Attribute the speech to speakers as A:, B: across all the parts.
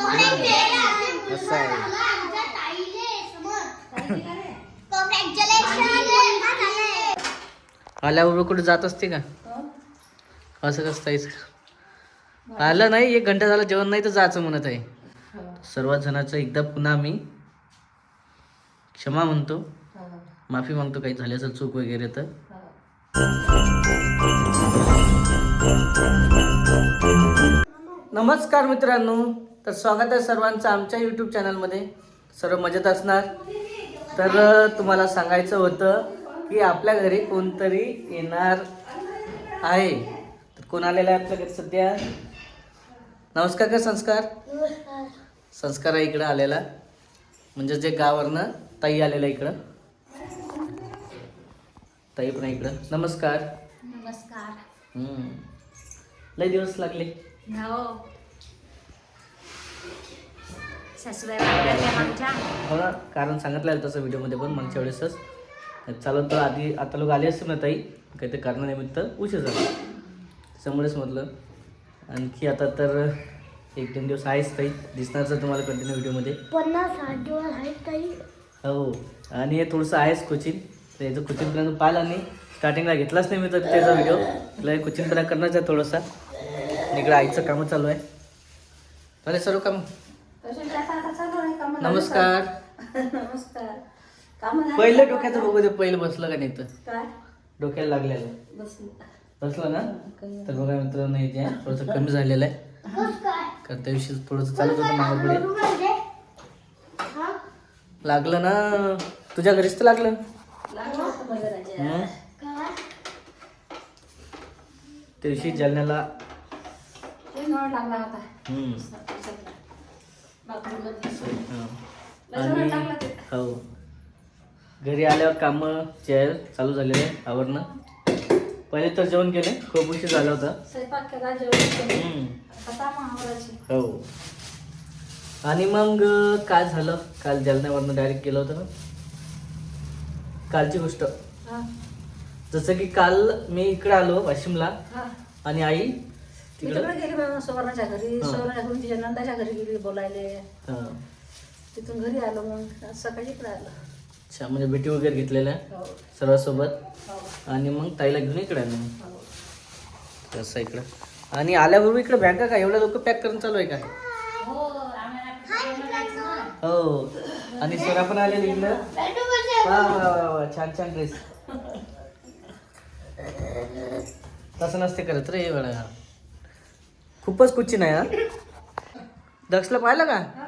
A: असं आहे. आल्याबरोबर कुठे जात असते का? असं कसं आलं नाही, 1 घंटा झाला जेवण नाही तर जायचं म्हणत आहे. सर्वात जणांचं एकदा पुन्हा मी क्षमा म्हणतो, माफी मागतो काही झाली असेल चूक वगैरे तर. नमस्कार मित्रांनो, तर स्वागत आहे सर्वांचं आमच्या यूट्यूब चॅनलमध्ये. सर्व मजेत असणार. तर तुम्हाला सांगायचं होतं की आपल्या घरी कोणतरी येणार आहे. तर कोण आलेलं आहे आपल्या घरी सध्या? नमस्कार का संस्कार? संस्कार आहे इकडं आलेला, म्हणजे जे गावावरनं ताई आलेला इकडं. ताई पण आहे इकडं. नमस्कार.
B: नमस्कार.
A: लय दिवस लागले.
B: हो, सासूबाई वाढल्या आमच्या.
A: हो ना, कारण सांगितलं तसं व्हिडिओमध्ये पण मागच्या वेळेसच. चालत तर आधी आता लोक आले असतील ना ताई, काहीतरी कारणानिमित्त उशीर झाला, त्याच्यामुळेच म्हटलं. आणखी आता तर 1-2 दिवस आहेच ताई, दिसणारच तुम्हाला कंटिन्यू व्हिडिओमध्ये.
C: 50-60 दिवस आहेत ताई.
A: हो, आणि हे थोडंसं आहेच कोचिंग. तर याचं कोचिंगपर्यंत पाहिलं नाही, स्टार्टिंगला घेतलाच नाही मी तर त्याचा व्हिडिओ. तुला कोचिंगपर्यंत करणारच आहे थोडंसं. इकडं आईचं कामं चालू आहे. झाले सर्व काम. नमस्कार.
B: नमस्कार.
A: पहिलं डोक्याचं बघू दे, पहिलं बसलं का नाही तर डोक्याला लागलेलं बसलं ना. तर बघा मित्रांनो, इथे थोडंसं कमी झालेलं आहे, कारण त्या दिवशी थोडंसं चालूच होतं मागं पुढे. लागलं ना तुझ्या घरीच तर लागलं. त्या दिवशी जालन्याला
B: लागला होता.
A: आणि हो, घरी आल्यावर कामं चेअर चालू झालेले आवरणं. पहिले तर जेवण केले, खूप उशीर झाला होता.
B: स्वयंपाक केला, जेवण केलं. आता महावराची.
A: हो, आणि मग काय झालं, काल जालन्यावरनं डायरेक्ट गेलो होतो ना. कालची गोष्ट, जसं की काल मी इकडे आलो वाशिमला, आणि आई
B: तिकडे गेली सुवर्णाच्या घरी. सुवर्णाच्या घरून तिच्या नंदाच्या घरी गेली बोलायले. तिथून घरी आलो, मग सकाळी इकडे आलो.
A: अच्छा, म्हणजे भेटी वगैरे घेतलेल्या सर्वांसोबत, आणि मग ताईला घेऊन इकडे आलो तसं इकडं. आणि आल्याबरोबर इकडे बँका काय एवढ्या लोक पॅक करून चालू आहे का? हो, आणि सोना पण आलेली इकडं. वा वा वा वा, छान छान ड्रेस. तसं नसते करत रे वेळा, खूपच कुच्ची नाही. हा, दक्षला पाहिलं का? हा,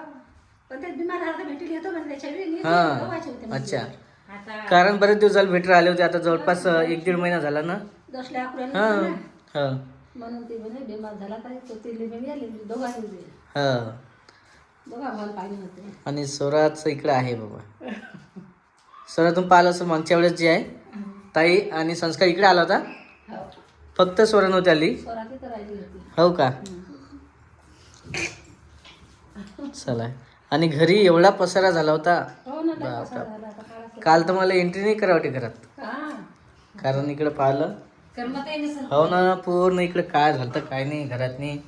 A: अच्छा. कारण बरेच दिवस झाले भेट राहिले होते, आता जवळपास 1-1.5 महिना झाला ना. हा हा,
B: म्हणून ते म्हणे बिमार झाला काय तो तिले मी गेले दोघांनी.
A: हा,
B: दोघा मला पाहिजे होते.
A: आणि स्वराचं इकडे आहे बाबा. स्वरातून पाहिलं असं मागच्या वेळेस जे आहे ताई आणि संस्कार इकडे आला होता, फक्त स्वरा नव्हती आली. हो का? चला. आणि घरी एवढा पसारा झाला होता, काल तर मला एंट्री नाही करावं वाटे घरात, कारण इकडे पाहिलं. हो ना, पूर्ण इकडे काय झालं काय नाही घरात नाही.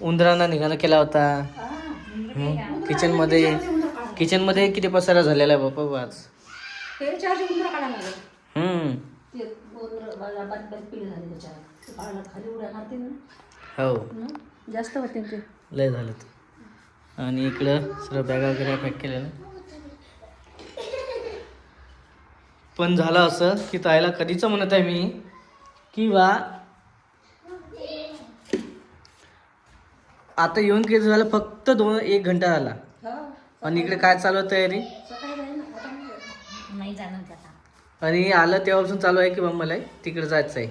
A: उंदरांना निघाणं केला होता किचनमध्ये किती पसारा झालेला आहे बापा आज. हो,
B: जास्त होते ते
A: लय झालं. आणि इकडं सर्व बॅगा वगैरे पॅक केलेलं. पण झालं असं की ताईला कधीच म्हणत आहे मी की वा आता येऊन किती झालं, फक्त 1 घंटा झाला, आणि इकडे काय चालू आहे तयारी.
B: नाही जाणार.
A: आणि आलं तेव्हापासून चालू आहे की मग मला तिकडे जायचं आहे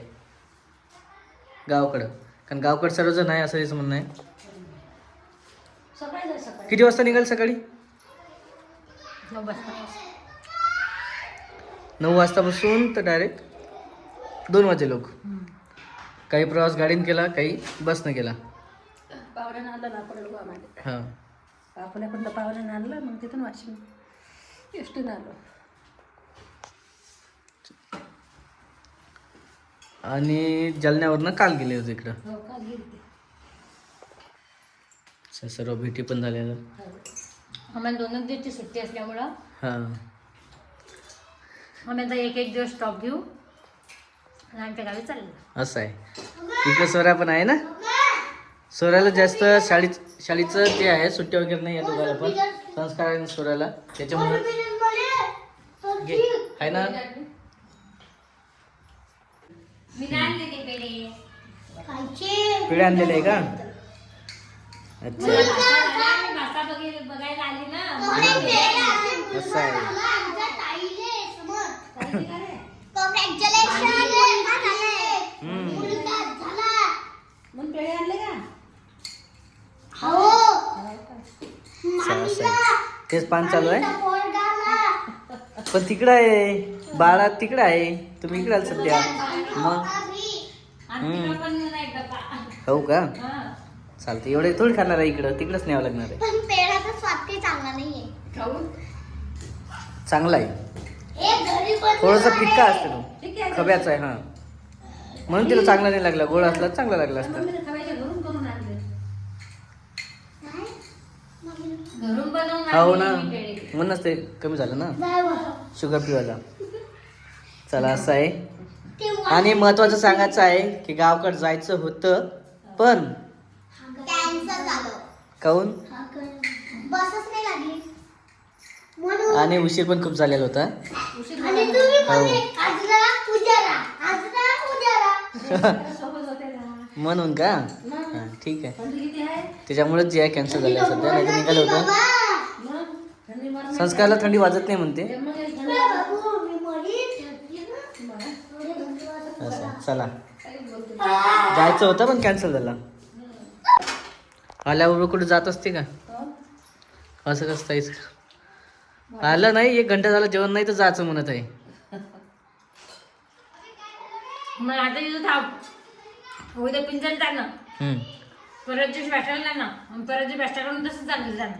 A: गावाकडं, कारण गावाकडं सर्वजण आहे असं याचं म्हणणं आहे. किती वाजता निघाल सकाळी? 9 वाजतापासून तर डायरेक्ट 2 वाजे लोक. काही प्रवास गाडीने केला, काही बसनं केला.
B: पावड्यानं आणलं ना आपण.
A: हां,
B: आपल्याकडलं पावड्यानं आणलं, मग तिथून वाशिम एसटीनं आलो.
A: आणि जालन्यावरनं काल गेले होते इकडं.
B: हो, काल गेली.
A: सर्व भेटी पण झाल्या.
B: आम्हाला 2 दिवसची सुट्टी असल्यामुळं
A: हां
B: आम्ही आता एक दिवस स्टॉप घेऊ आणि आमच्या गावी चाललो.
A: असं आहे. इकडे सोरा पण आहे ना. सोऱ्याला जास्त शाळेचं ते आहे, सुट्टी वगैरे नाही आहे दोघाला पण. संस्कार आहे सोऱ्याला त्याच्यामुळे आहे ना.
B: मी नाही आणले ते पेढे.
A: पिढे आणलेले आहे का. अच्छा
B: बघायला आली ना.
A: असं आहे.
B: मग पेढे आणले का?
A: असं आहे. तेच पान चालू आहे पण तिकडं आहे बाळा, तिकडं आहे. तुम्ही इकडे आल सध्या. मग हो का. चालतं. एवढे थोडी खाणार आहे इकडं, तिकडंच न्यावं लागणार आहे.
C: पण पेढाचा स्वाद काही चांगला नाहीये.
A: चांगला आहे. थोडासा फिक्का असतो तो, खव्याचा आहे. हां म्हणून तिला चांगला नाही लागला. गोड असला तर चांगला लागला असता.
B: घरून बनवून
A: हो ना,
B: आणले मी पेढे.
A: म्हणूनच ते कमी झालं ना शुगर पिवायला. चला असं आहे. आणि महत्वाचं सांगायचं आहे की गावाकडे जायचं होतं पण
C: कॅन्सर झालं.
A: काहून.
C: बसच नाही लागली म्हणून.
A: आणि उशीर पण खूप झालेला होता.
C: आणि तुम्ही
A: हो.
C: बोलले, आज ना उद्या राहा, आज ना उद्या राहा.
B: सोबत होते ना.
A: म्हणून का. हां ठीक आहे.
B: थंडी किती आहे?
A: त्याच्यामुळेच जे आहे कॅन्सल झालं सध्या, नाही तर निघालं होतं.
C: बाबा,
B: मग थंडी मारून
A: संस्कारला थंडी वाजत नाही म्हणते.
B: मग एक थंडी
C: बाबू, मी मरीन.
A: असं चला जायचं होतं पण कॅन्सल झालं. आल्यावर कुठे जात असते का असं कसं काहीच. आलं नाही 1 घंटा झाला जेवण नाही तर जायचं म्हणत आहे.
B: मग आता इथं थांब. उद्या पिंजल जाणं, परत दिवशी बॅस्टाला जाणं, मग परत दिवशी बॅस्टाकडून तसंच चाललं जाणं.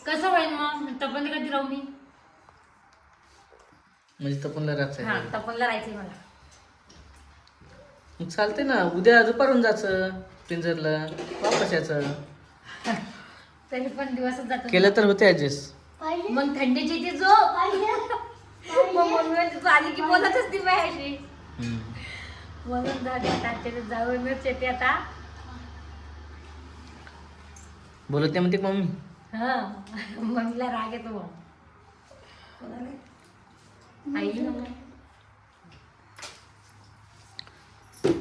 B: कसं होईल मग? तपनला कधी राहू मी?
A: म्हणजे तपनला राहायचं
B: हा
A: आहे.
B: तपनला राहायचंय मला.
A: मग चालते ना, उद्या दुपारून जायचं पिंजरला, वापस यायचं.
B: तरी पण दिवसच जातो.
A: केलं तर होते ऍडजस्ट.
C: पाहिजे,
B: मग थंडीची ती जो मग मम्मी तू आली की बोलतच ती माझ्याशी. म्हणून जाऊ मिरच येते आता.
A: बोलत नाही म्हणते का मम्मी.
B: हा मम्मीला राग येतो मग. आई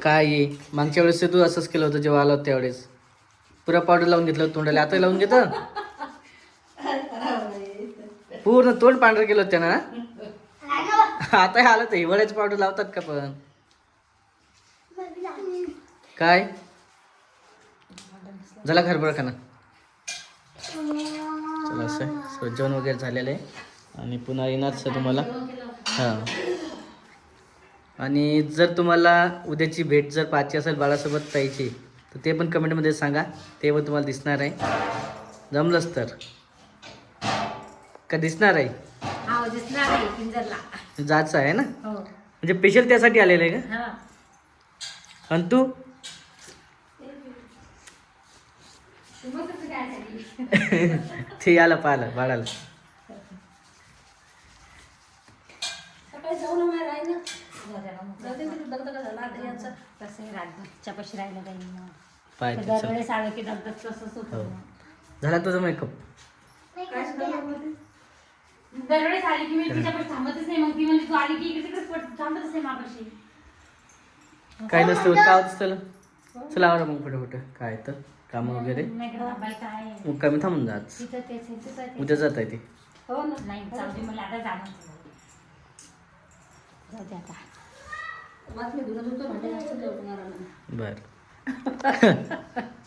A: काय ये मागच्या वेळेस तू असंच केलं होतं जेव्हा आला होता त्यावेळेस. पुरा पावडर लावून घेतलं होतं तोंडाला. आता लावून घेत पूर्ण तोंड पांढरं केलं होतं त्यानं. आता आलं तर हिवाळ्याचं पावडर लावतात का पण. काय झाला घरभर खाना. चला असं आहे. जेवण वगैरे झालेलं आहे आणि पुन्हा येणारच आहे तुम्हाला. हां आणि जर तुम्हाला उद्याची भेट जर पाहायची असेल बाळासोबत ताईची तर ते पण कमेंटमध्ये सांगा. ते पण तुम्हाला दिसणार आहे. जमलंच तर का दिसणार आहे.
B: हा दिसणार आहे पिंजरला.
A: जायचं आहे ना,
B: हो
A: म्हणजे स्पेशल त्यासाठी आलेलं आहे का.
B: हा
A: आणि तू ते याला पाहिलं बाळाला.
B: सकाळी जाऊ ना माझ्या राहिलं. रातच्या पाशी राहिलं काही
A: पाहायचं.
B: दरवेळेस आलं की दगदग तसंच
A: हो
B: होतं.
A: झाला तुझा मेकअप.
B: दरवेळेस आली की मी तिच्यापाशी थांबतच नाही. मग ती म्हणजे तू आली की इकडे तिकडे थांबतच नाही मापाशी.
A: काय नसतं होत का त्याला. चला आवरा मग फटाफट काय तर काम वगैरे.
B: नाही का थांबायचं आहे.
A: मग कमी थांबून जात.
B: तिथं तेच आहे, तिथं तेच.
A: उद्या जात आहे ते.
B: हो ना. नाही जाऊ दे मला आता जाणार. जाऊ दे आता.
A: बर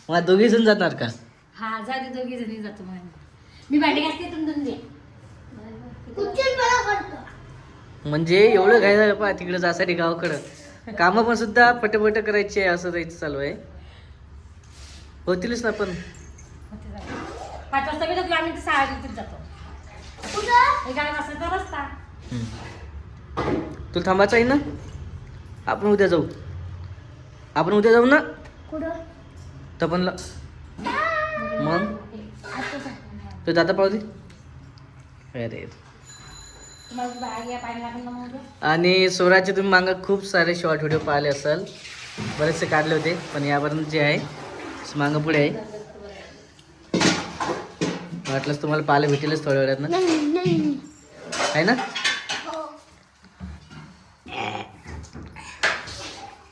A: मग दोघी जण जाणार का.
B: हा जा दे दोघी जणी जातो मग. मी भांडी घासते तुम दे.
C: उचल बरं करतो.
A: म्हणजे एवढं काय झालं पा तिकडे जासाठी गावाकडं. कामं पण सुद्धा पटपट करायची आहे असं जायचं चालू आहे. होतीलच ना पण.
B: 5 वाजता मी जातो. आम्ही 6 वाजता जातो.
C: कुठं?
B: 11 वाजता रस्ता.
A: तुला थांबायचं आहे ना. आपण उद्या जाऊ. आपण उद्या जाऊ ना
C: कुठं?
A: तपनला. मग तू दादा पाहू दे. अरे
B: मग बाहेर पाणी लागेल ना मग.
A: आणि स्वराचे तुम्ही मागं खूप सारे शॉर्ट व्हिडिओ पाहिले असाल, बरेचसे काढले होते, पण यापर्यंत जे आहे मागं पुढे आहे. वाटलंच तुम्हाला पाहायला भेटेलच थोड्या वेळात ना, आहे ना.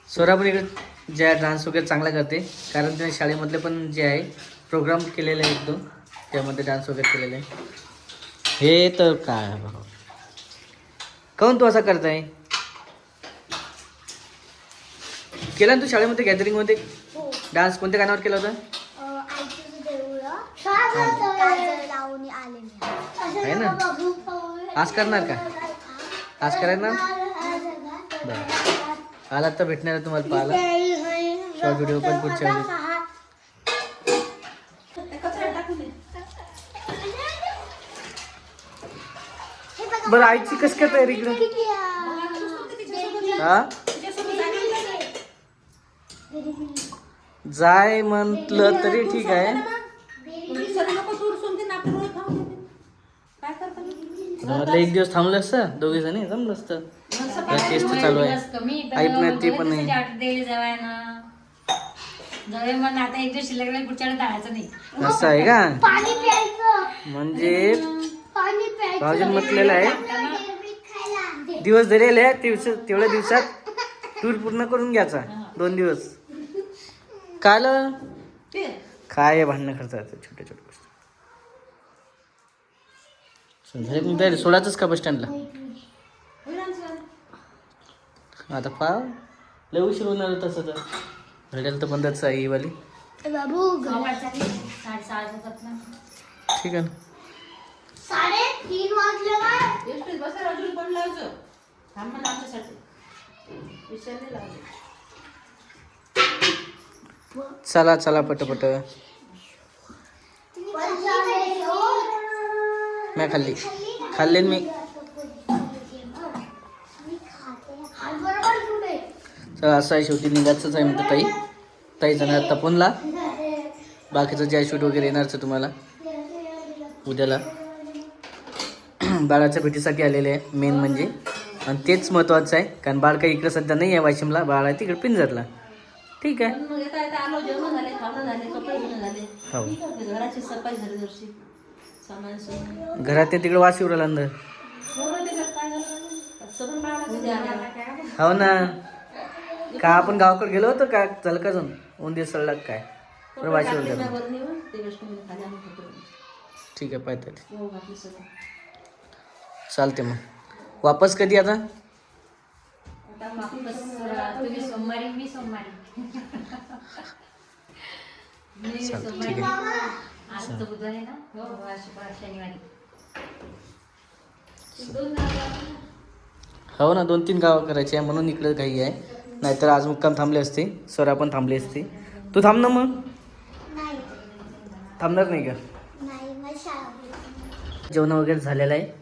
A: स्वरा पण इकडे जे आहे डान्स वगैरे चांगला करते, कारण तिने शाळेमधले पण जे आहे प्रोग्राम केलेले आहे, एक दोन त्यामध्ये डान्स वगैरे केलेले आहे. हे तर काय बाबा, काहून तू असं करताय? केला ना तू शाळेमध्ये गॅदरिंगमध्ये डान्स? कोणत्या गाण्यावर केला होता? आहे ना. आज करणार का? आज करायला बरं. आला तर भेटणार आहे तुम्हाला पाहायला शॉर्ट व्हिडिओ पण पुढच्या वेळी. बरं आईची कस काय तयारी इकडे? हा जाय म्हटलं तरी ठीक आहे. म्हटलं एक दिवस थांबलं असतं, दोघे जणी जमलं असतं. टेस्ट चालू आहे, आई पण ते पण नाही.
B: आता एक दिवस शिल्लक पुढच्या जायचं नाही.
A: असं आहे का?
C: पाणी प्यायचं.
A: म्हणजे
C: पाणी प्यायचं.
A: भाऊजीन म्हटलेलं आहे दिवस धरेल आहे, तेवढ्या दिवसात टूर पूर्ण करून घ्यायचा. 2 दिवस काल काय भांडणं करतात छोट्या छोट्या गोष्टी. झाले सोडायचंच का बस स्टँडला? आता पा लय उशीर होणार तसं तर घड्याला तर बंदच आहे ही वाली.
C: बाबू
A: ठीक आहे ना.
C: 3:30 वाजले
A: चला चला पटपट. मी खाल्ले मी. चला असं आहे, शेवटी निघायचंच आहे म्हणतो ताई जाणार तपनला. बाकीचं जे शूट वगैरे येणारच आहे तुम्हाला उद्याला. बाळाच्या भेटीसाठी आलेले आहे मेन म्हणजे, आणि तेच महत्त्वाचं आहे, कारण बाळ काही इकडे सध्या नाही आहे वाशिमला, बाळ आहे तिकडे पिंजरला. ठीक आहे. हो
B: घराची सफाई झाली जरशी सामान
A: घरात ते तिकडे वास येऊ राहिला अंदर. हो ना. का आपण गावाकडे गेलो होतो का? चल का जाऊन उंदीर सळला काय बरं वाशी वगैरे. ठीक आहे पाहतात. चालते मग. वापस कधी आता?
B: तुम्ही सोमवारी, मी सोमवारी.
A: ठीक आहे.
B: आज तर बुधवार आहे ना. हो शनिवारी.
A: हो ना, 2-3 गावं करायची आहे म्हणून इकडं काही आहे, नाहीतर आज मुक्काम थांबले असते, स्वरा पण थांबली असते. तू थांब ना मग.
C: नाही
A: थांबणार नाही का?
C: नाही मला शाळा.
A: जेवण वगैरे झालेलं आहे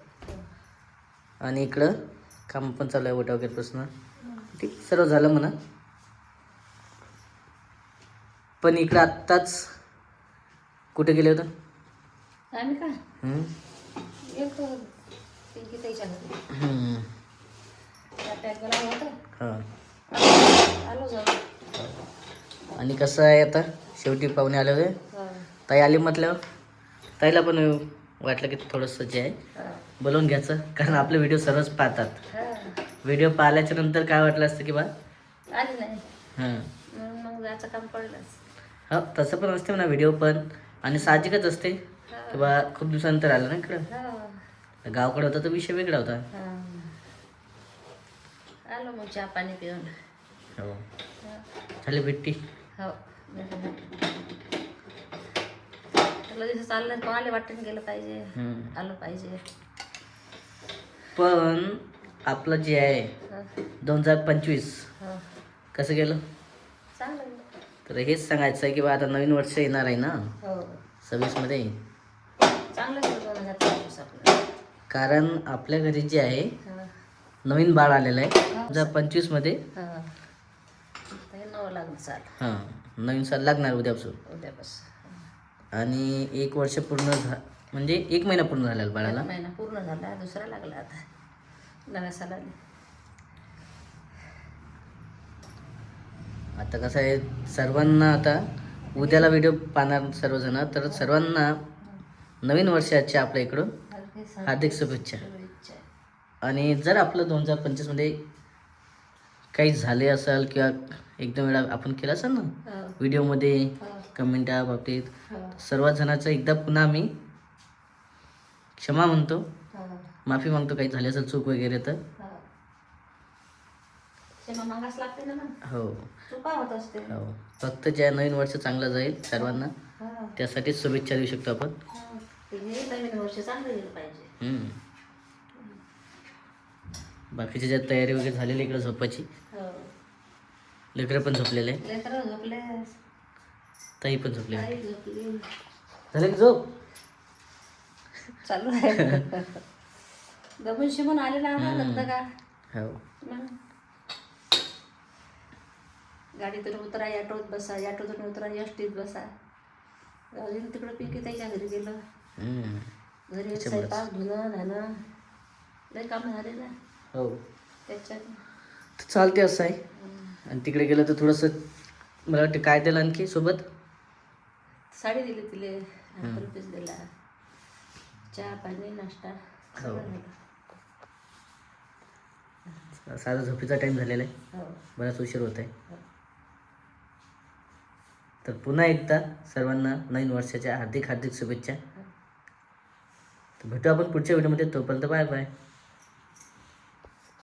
A: आणि इकडं काम पण चालू आहे, ओटा वगैरेपासून. ठीक सर्व झालं म्हणा. पण इकडं आत्ताच कुठे गेले होतं?
B: आम्ही का
A: हम्म.
B: एक पिंकी ताईच्या घरी
A: हम्म.
B: अटॅक झाला होता.
A: हां.
B: आलो जाऊ.
A: आणि कसं आहे आता शेवटी पाहुणे आले होते, ताई आली म्हटल्यावर ताईला पण वाटलं की थोडंसं जे आहे बोलवून घ्यायचं, कारण आपले व्हिडिओ सर्वच पाहतात. व्हिडिओ पाहिल्याच्या नंतर काय वाटलं असतं की बा
B: आली नाही
A: हां
B: मग जायचं काम पडलंच.
A: हो तसं पण असते म्हणा व्हिडिओ पण, आणि साहजिकच असते की बा खूप दिवसानंतर आलं ना इकडं. गावाकडे होता तर विषय वेगळा होता.
B: आलो मग चहा पाणी पिऊन.
A: हो झाली भेटी.
B: हो तुला जसं चाललं कोणाला वाटून गेलं पाहिजे, आलं पाहिजे.
A: पण आपलं जे आहे 2025 कसं गेलं
B: चांगलं.
A: तर हेच सांगायचं आहे की बा आता नवीन वर्ष येणार आहे ना
B: हो
A: 26 मध्ये.
B: चांगलं 2025 आपलं.
A: कारण आपल्या घरी जे आहे नवीन बाळ आलेलं आहे 2025 मध्ये.
B: नवं लागलं चाल
A: हां नवीन साल लागणार उद्यापासून.
B: उद्यापासून.
A: आणि 1 वर्ष पूर्ण म्हणजे 1 महिना पूर्ण झालेला बाळाला.
B: महिना पूर्ण झाला, दुसरा लागला आता नव्या सालाने.
A: आता कसं आहे सर्वांना, आता उद्याला व्हिडिओ पाहणार सर्वजण, तर सर्वांना नवीन वर्षाच्या आपल्या इकडून हार्दिक शुभेच्छा. आणि जर आपलं 2025 काही झाले असेल किंवा एकदम वेळा आपण केलं असेल ना व्हिडिओमध्ये कमेंटच्या बाबतीत, सर्व जणांचं एकदा पुन्हा आम्ही क्षमा म्हणतो, माफी मागतो काही झाले असेल चूक वगैरे तर.
B: मागास लागते ना मग,
A: हो
B: चुका होत असते.
A: हो, फक्त ज्या नवीन वर्ष चांगलं जाईल सर्वांना त्यासाठीच शुभेच्छा देऊ शकतो आपण.
B: नवीन वर्ष चांगलं गेलं पाहिजे.
A: बाकीची ज्या तयारी वगैरे झालेली इकडे झोपायची, लेकरं पण झोपलेले आहे,
B: लेकरं झोपले,
A: ताई पण झोपले.
B: आई झोपली,
A: झालं की झोप?
B: चालू आहे. दमून शिमून आले ना नंतर का
A: हो.
B: मग गाडीतून उतरा, ऑटोत बसा, ऑटोतून उतरा, एसटीत बसा. अजून तिकडं पिंकी ताईच्या घरी गेलं, घरी स्वयंपाक धुणं धाणं लई काम झाले ना.
A: हो
B: त्याच्यात
A: चालते असं आहे. आणि तिकडे गेलं तर थोडंसं मला वाटतं काय दिलं आणखी सोबत,
B: साडी दिली तिले, 100 रुपीस दिला, चहा पाणी नाश्ता सगळं दिलं.
A: साधा झोपीचा टाईम झालेला आहे,
B: हो.
A: बराच उशीर होत आहे. तर पुन्हा एकदा सर्वांना नवीन वर्षाच्या हार्दिक हार्दिक शुभेच्छा. तर भेटू आपण पुढच्या व्हिडिओमध्ये, तोपर्यंत बाय बाय.